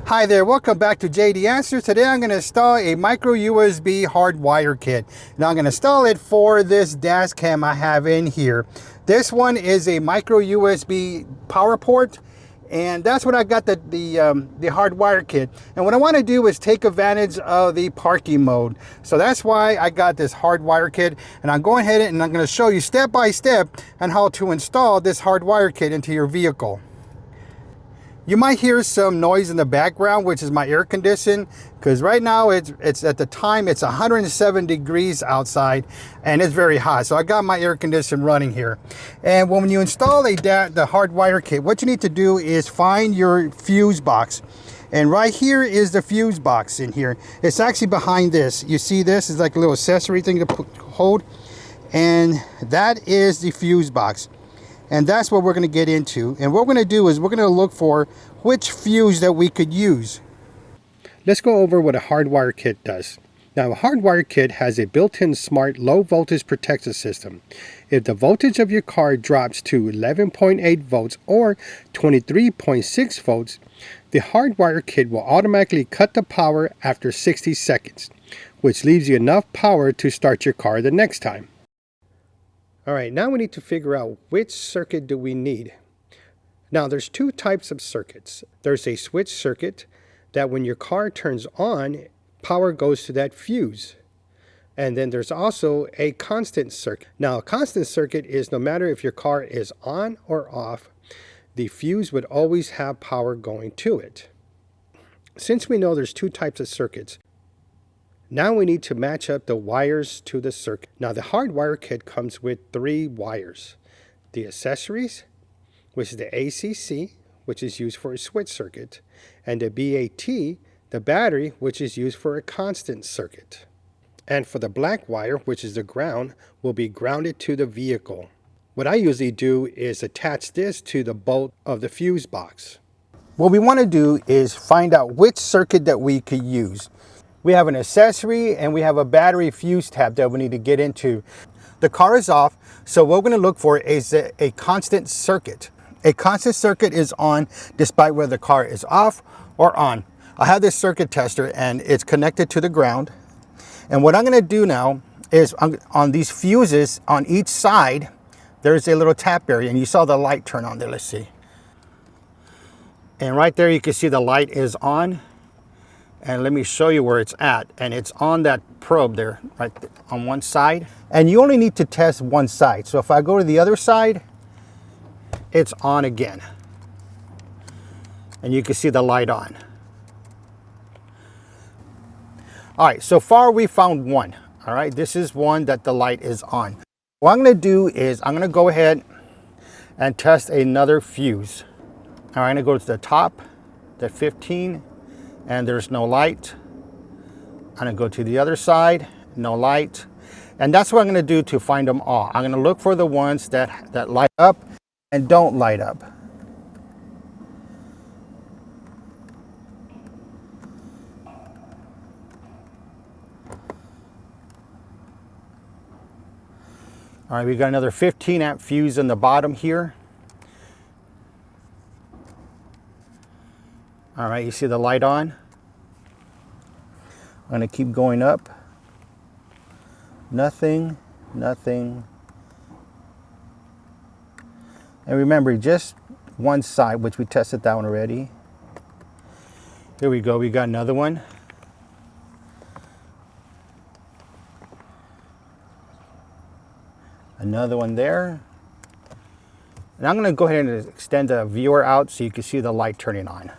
Hi there, welcome back to JD Answers. Today I'm going to install a micro USB hardwire kit. Now I'm going to install it for this dash cam I have in here. This one is a micro USB power port, and that's what I got the hardwire kit. And what I want to do is take advantage of the parking mode. So that's why I got this hardwire kit, and I'm going ahead and I'm going to show you step by step on how to install this hardwire kit into your vehicle. You might hear some noise in the background, which is my air conditioning, because right now it's at the time it's 107 degrees outside and it's very hot. So I got my air conditioning running here. And when you install the hardwire kit, what you need to do is find your fuse box. And right here is the fuse box in here. It's actually behind this. You see this is like a little accessory thing to hold. And that is the fuse box. And that's what we're going to get into. And what we're going to do is we're going to look for which fuse that we could use. Let's go over what a hardwire kit does. Now, a hardwire kit has a built-in smart low voltage protection system. If the voltage of your car drops to 11.8 volts or 23.6 volts, the hardwire kit will automatically cut the power after 60 seconds, which leaves you enough power to start your car the next time. All right, now we need to figure out which circuit do we need. Now there's two types of circuits. There's a switch circuit that when your car turns on, power goes to that fuse. And then there's also a constant circuit. Now a constant circuit is no matter if your car is on or off, the fuse would always have power going to it. Since we know there's two types of circuits, now we need to match up the wires to the circuit. Now the hardwire kit comes with 3 wires. The accessories, which is the ACC, which is used for a switch circuit, and the BAT, the battery, which is used for a constant circuit. And for the black wire, which is the ground, will be grounded to the vehicle. What I usually do is attach this to the bolt of the fuse box. What we want to do is find out which circuit that we could use. We have an accessory and we have a battery fuse tab that we need to get into. The car is off, so what we're going to look for is a constant circuit. A constant circuit is on despite whether the car is off or on. I have this circuit tester and it's connected to the ground. And what I'm going to do now is on these fuses on each side, there's a little tap area, and you saw the light turn on there. Let's see. And right there you can see the light is on. And let me show you where it's at. And it's on that probe there, right there, on one side. And you only need to test one side. So if I go to the other side, it's on again. And you can see the light on. All right, so far we found one. All right, this is one that the light is on. What I'm gonna do is I'm gonna go ahead and test another fuse. All right, I'm gonna go to the top, the 15. And there's no light. I'm gonna go to the other side, no light. And that's what I'm gonna do to find them all. I'm gonna look for the ones that light up and don't light up. All right, we got another 15 amp fuse in the bottom here. All right, you see the light on? I'm gonna keep going up. Nothing, nothing. And remember, just one side, which we tested that one already. Here we go, we got another one. Another one there. And I'm gonna go ahead and extend the viewer out so you can see the light turning on.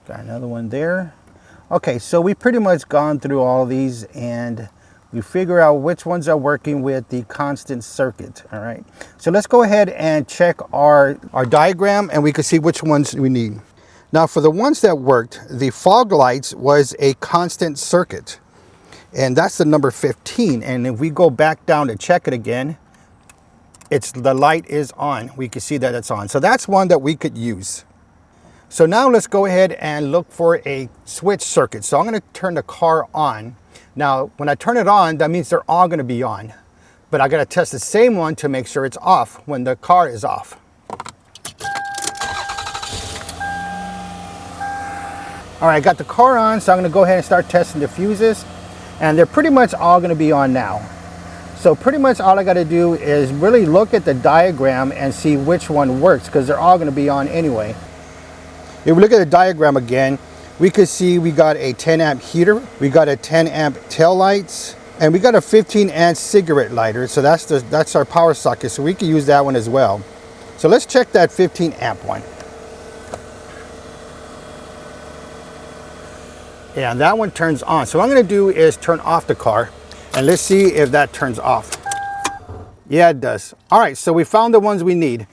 Got another one there. Okay, so we pretty much gone through all of these and we figure out which ones are working with the constant circuit. All right, so let's go ahead and check our diagram and we can see which ones we need. Now for the ones that worked, the fog lights was a constant circuit, and that's the number 15. And if we go back down to check it again, the light is on. We can see that it's on. So that's one that we could use. So now let's go ahead and look for a switch circuit. So I'm going to turn the car on Now, when I turn it on, that means they're all gonna be on. But I gotta test the same one to make sure it's off when the car is off. All right, I got the car on, so I'm gonna go ahead and start testing the fuses. And they're pretty much all gonna be on now. So pretty much all I gotta do is really look at the diagram and see which one works, because they're all gonna be on anyway. If we look at the diagram again, we could see we got a 10 amp heater, we got a 10 amp tail lights, and we got a 15 amp cigarette lighter. So that's our power socket, so we can use that one as well. So let's check that 15 amp one. Yeah, that one turns on. So what I'm gonna do is turn off the car, and let's see if that turns off. Yeah, it does. All right, so we found the ones we need.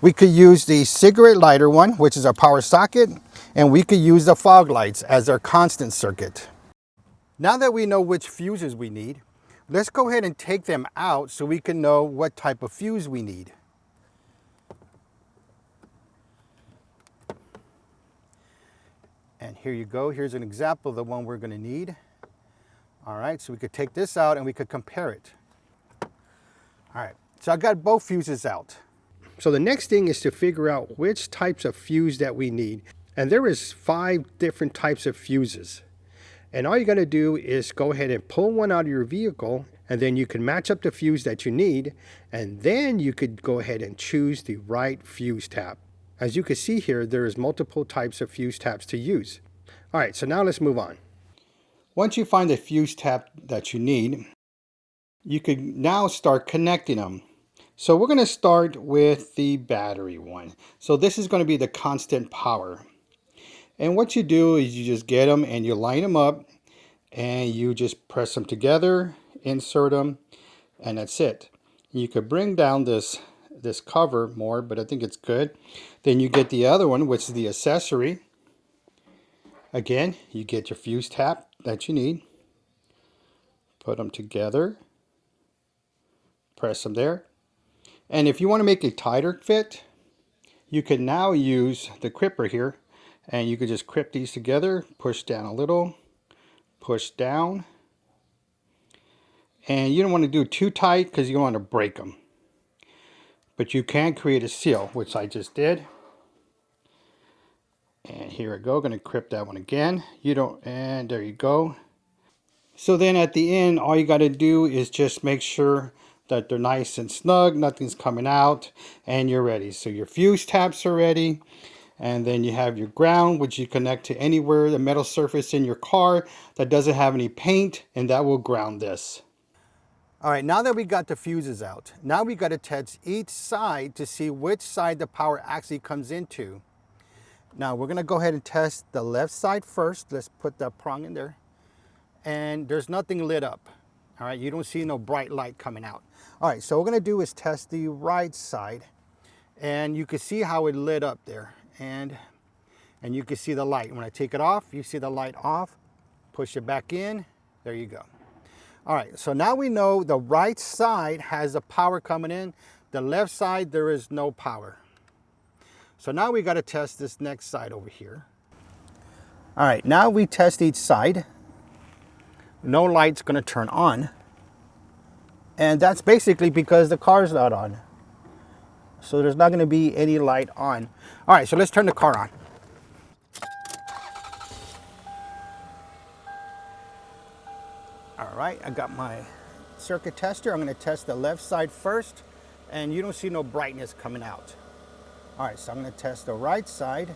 We could use the cigarette lighter one, which is our power socket, and we could use the fog lights as our constant circuit. Now that we know which fuses we need, let's go ahead and take them out so we can know what type of fuse we need. And here you go. Here's an example of the one we're going to need. All right, so we could take this out and we could compare it. All right, so I got both fuses out. So the next thing is to figure out which types of fuse that we need. And there is 5 different types of fuses. And all you got to do is go ahead and pull one out of your vehicle, and then you can match up the fuse that you need, and then you could go ahead and choose the right fuse tab. As you can see here, there is multiple types of fuse tabs to use. All right, so now let's move on. Once you find the fuse tab that you need, you could now start connecting them. So we're going to start with the battery one. So this is going to be the constant power. And what you do is you just get them and you line them up, and you just press them together, insert them, and that's it. You could bring down this cover more, but I think it's good. Then you get the other one, which is the accessory. Again, you get your fuse tab that you need. Put them together. Press them there. And if you want to make a tighter fit, you can now use the gripper here, and you could just grip these together, push down a little, push down. And you don't want to do too tight because you don't want to break them. But you can create a seal, which I just did. And here I go, going to grip that one again. And there you go. So then at the end, all you got to do is just make sure that they're nice and snug, nothing's coming out, and you're ready. So your fuse tabs are ready. And then you have your ground, which you connect to anywhere, the metal surface in your car that doesn't have any paint, and that will ground this. All right, now that we got the fuses out, now we got to test each side to see which side the power actually comes into. Now we're going to go ahead and test the left side first. Let's put the prong in there. And there's nothing lit up. All right, you don't see no bright light coming out. All right, so what we're going to do is test the right side. And you can see how it lit up there. And you can see the light. When I take it off, you see the light off. Push it back in. There you go. All right, so now we know the right side has the power coming in. The left side, there is no power. So now we got to test this next side over here. All right, now we test each side. No light's going to turn on. And that's basically because the car's not on. So there's not going to be any light on. All right, so let's turn the car on. All right, I got my circuit tester. I'm going to test the left side first, and you don't see no brightness coming out. All right, so I'm going to test the right side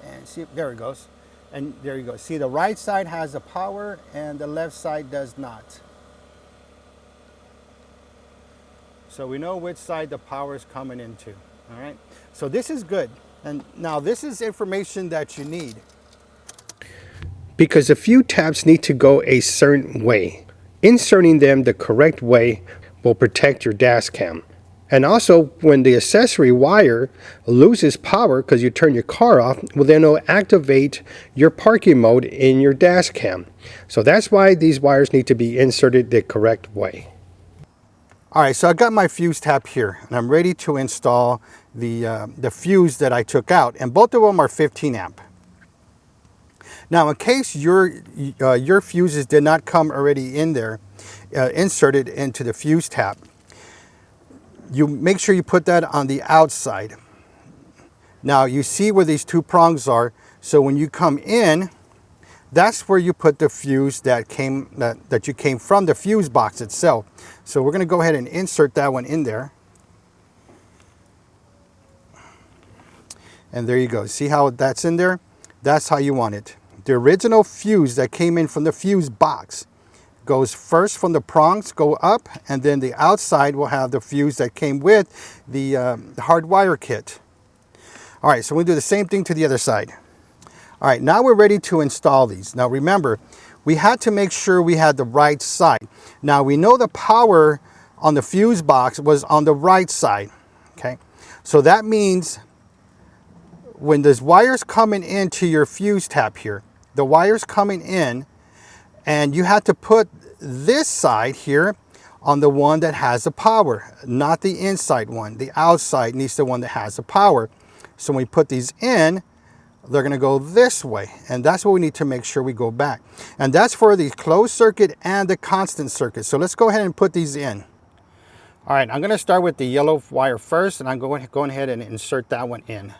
and see if, there it goes. And there you go. See, the right side has the power and the left side does not. So we know which side the power is coming into. All right, so this is good. And now this is information that you need, because a few tabs need to go a certain way. Inserting them the correct way will protect your dash cam. And also, when the accessory wire loses power because you turn your car off, well, then it'll activate your parking mode in your dash cam. So that's why these wires need to be inserted the correct way. All right, so I got my fuse tab here, and I'm ready to install the fuse that I took out, and both of them are 15 amp. Now, in case your fuses did not come already in there, inserted into the fuse tap, you make sure you put that on the outside. Now, you see where these two prongs are, so when you come in, that's where you put the fuse that you came from the fuse box itself. So we're going to go ahead and insert that one in there. And there you go. See how that's in there? That's how you want it. The original fuse that came in from the fuse box goes first from the prongs, go up, and then the outside will have the fuse that came with the hardwire kit. All right, so we'll do the same thing to the other side. All right, now we're ready to install these. Now remember, we had to make sure we had the right side. Now we know the power on the fuse box was on the right side, okay? So that means when there's wires coming into your fuse tap here, the wires coming in, and you had to put this side here on the one that has the power, not the inside one. The outside needs the one that has the power. So when we put these in, they're going to go this way, and that's what we need to make sure we go back. And that's for the closed circuit and the constant circuit. So let's go ahead and put these in. All right, I'm going to start with the yellow wire first, and I'm going ahead and insert that one in.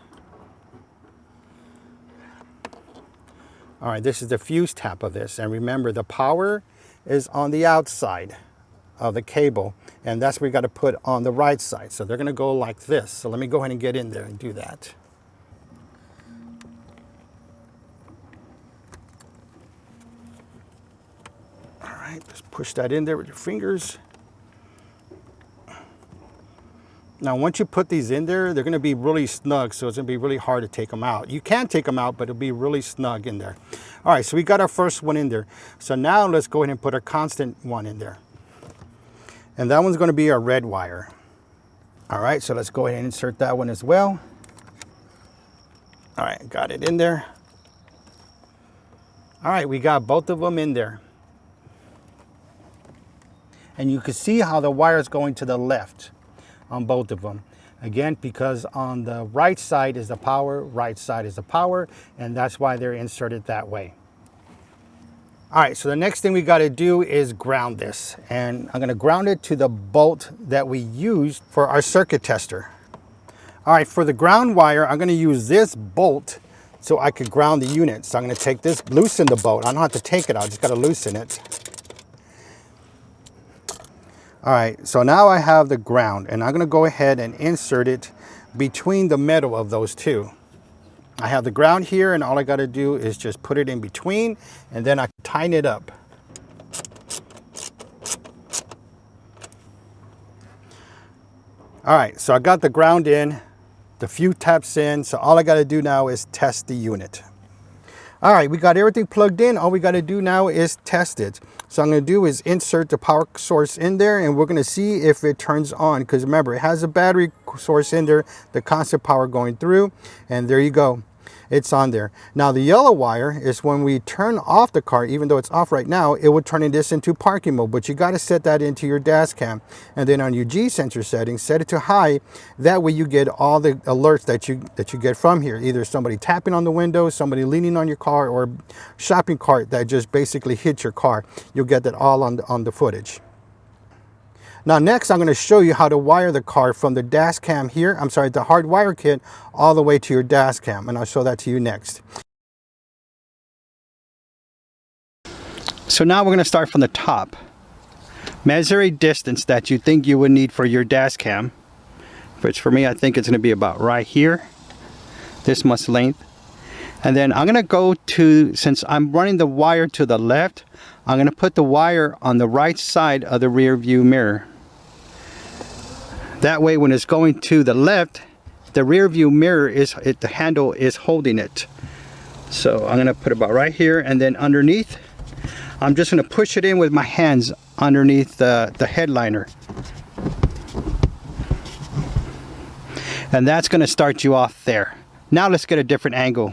All right, this is the fuse tap of this, and remember the power is on the outside of the cable, and that's where we got to put on the right side. So they're going to go like this. So let me go ahead and get in there and do that. All right, just push that in there with your fingers. Now, once you put these in there, they're going to be really snug, so it's going to be really hard to take them out. You can take them out, but it'll be really snug in there. All right, so we got our first one in there. So now let's go ahead and put our constant one in there. And that one's going to be our red wire. All right, so let's go ahead and insert that one as well. All right, got it in there. All right, we got both of them in there. And you can see how the wire is going to the left on both of them. Again, because on the right side is the power, right side is the power, and that's why they're inserted that way. All right, so the next thing we got to do is ground this, and I'm going to ground it to the bolt that we used for our circuit tester. All right, for the ground wire, I'm going to use this bolt so I could ground the unit. So I'm going to take this, loosen the bolt. I don't have to take it out, I just got to loosen it. All right, so now I have the ground, and I'm going to go ahead and insert it between the metal of those two. I have the ground here, and all I got to do is just put it in between, and then I tighten it up. All right, so I got the ground in, the fuse taps in, so all I got to do now is test the unit. All right, we got everything plugged in. All we got to do now is test it. So I'm going to do is insert the power source in there, and we're going to see if it turns on, because remember, it has a battery source in there, the constant power going through, and there you go. It's on there. Now the yellow wire is when we turn off the car, even though it's off right now, it will turn this into parking mode, but you got to set that into your dash cam. And then on your G sensor settings, set it to high. That way you get all the alerts that you get from here, either somebody tapping on the window, somebody leaning on your car, or shopping cart that just basically hit your car. You'll get that all on the footage. Now next, I'm going to show you how to wire the car from the dash cam here, the hardwire kit, all the way to your dash cam, and I'll show that to you next. So now we're going to start from the top. Measure a distance that you think you would need for your dash cam, which for me I think it's going to be about right here, this much length. And then I'm going to go to, since I'm running the wire to the left, I'm going to put the wire on the right side of the rear view mirror. That way when it's going to the left, the rear view mirror the handle is holding it. So I'm going to put it about right here, and then underneath, I'm just going to push it in with my hands underneath the headliner. And that's going to start you off there. Now let's get a different angle.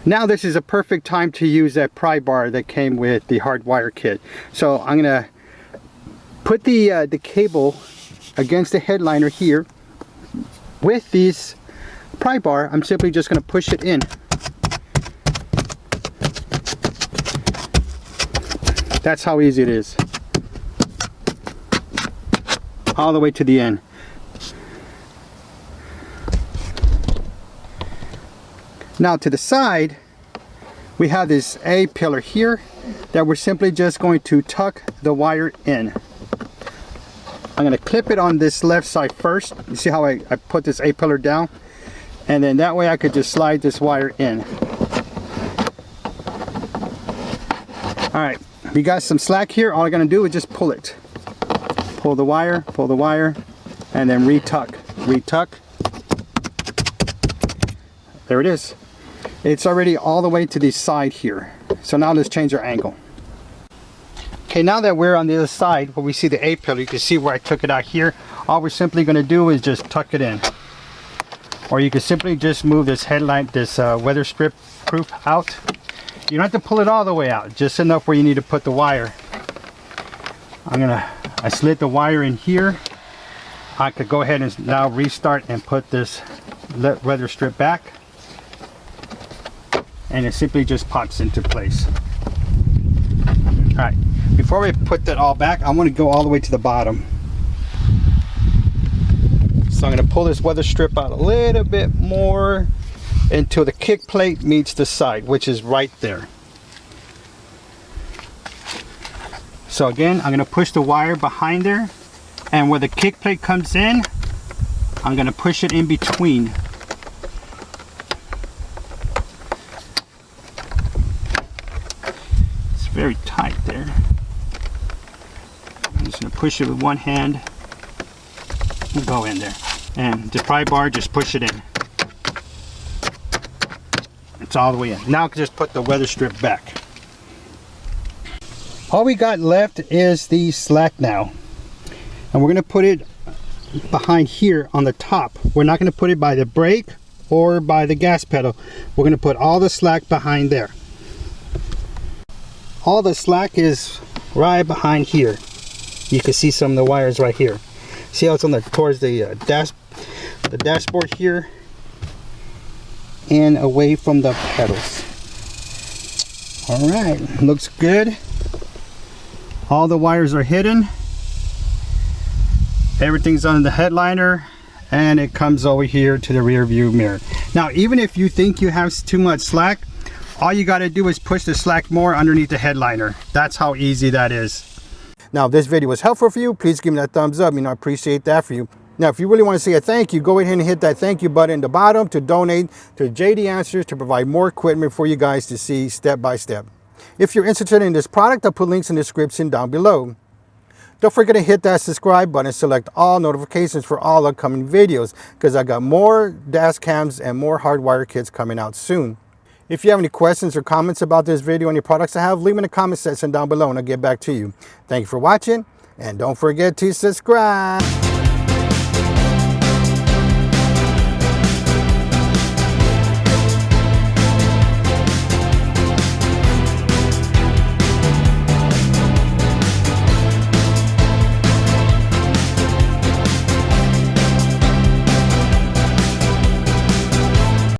Now this is a perfect time to use that pry bar that came with the hardwire kit. So I'm going to put the cable against the headliner here. With this pry bar, I'm simply just going to push it in. That's how easy it is. All the way to the end. Now to the side, we have this A pillar here that we're simply just going to tuck the wire in. I'm going to clip it on this left side first. You see how I put this A pillar down? And then that way I could just slide this wire in. Alright, if you got some slack here, all I'm going to do is just pull it. Pull the wire, and then retuck. There it is. It's already all the way to the side here. So now let's change our angle. Okay, now that we're on the other side where we see the A pillar, you can see where I took it out here. All we're simply going to do is just tuck it in. Or you can simply just move this headline, this weather strip proof out. You don't have to pull it all the way out, just enough where you need to put the wire. I slid the wire in here. I could go ahead and now restart and put this weather strip back. And it simply just pops into place. Alright, before we put that all back, I want to go all the way to the bottom. So I'm going to pull this weather strip out a little bit more until the kick plate meets the side, which is right there. So again, I'm going to push the wire behind there, and where the kick plate comes in, I'm going to push it in between. Very tight there. I'm just going to push it with one hand and go in there. And the pry bar, just push it in. It's all the way in. Now I can just put the weather strip back. All we got left is the slack now. And we're going to put it behind here on the top. We're not going to put it by the brake or by the gas pedal. We're going to put all the slack behind there. All the slack is right behind here. You can see some of the wires right here. See how it's on towards the dashboard here and away from the pedals. All right, looks good. All the wires are hidden. Everything's on the headliner, and it comes over here to the rear view mirror. Now, even if you think you have too much slack, all you got to do is push the slack more underneath the headliner. That's how easy that is. Now, if this video was helpful for you, please give me that thumbs up. I appreciate that for you. Now, if you really want to say a thank you, go ahead and hit that thank you button in the bottom to donate to JD Answers to provide more equipment for you guys to see step by step. If you're interested in this product, I'll put links in the description down below. Don't forget to hit that subscribe button and select all notifications for all upcoming videos, because I got more dash cams and more hardwire kits coming out soon. If you have any questions or comments about this video or any products I have, leave them in the comment section down below and I'll get back to you. Thank you for watching, and don't forget to subscribe.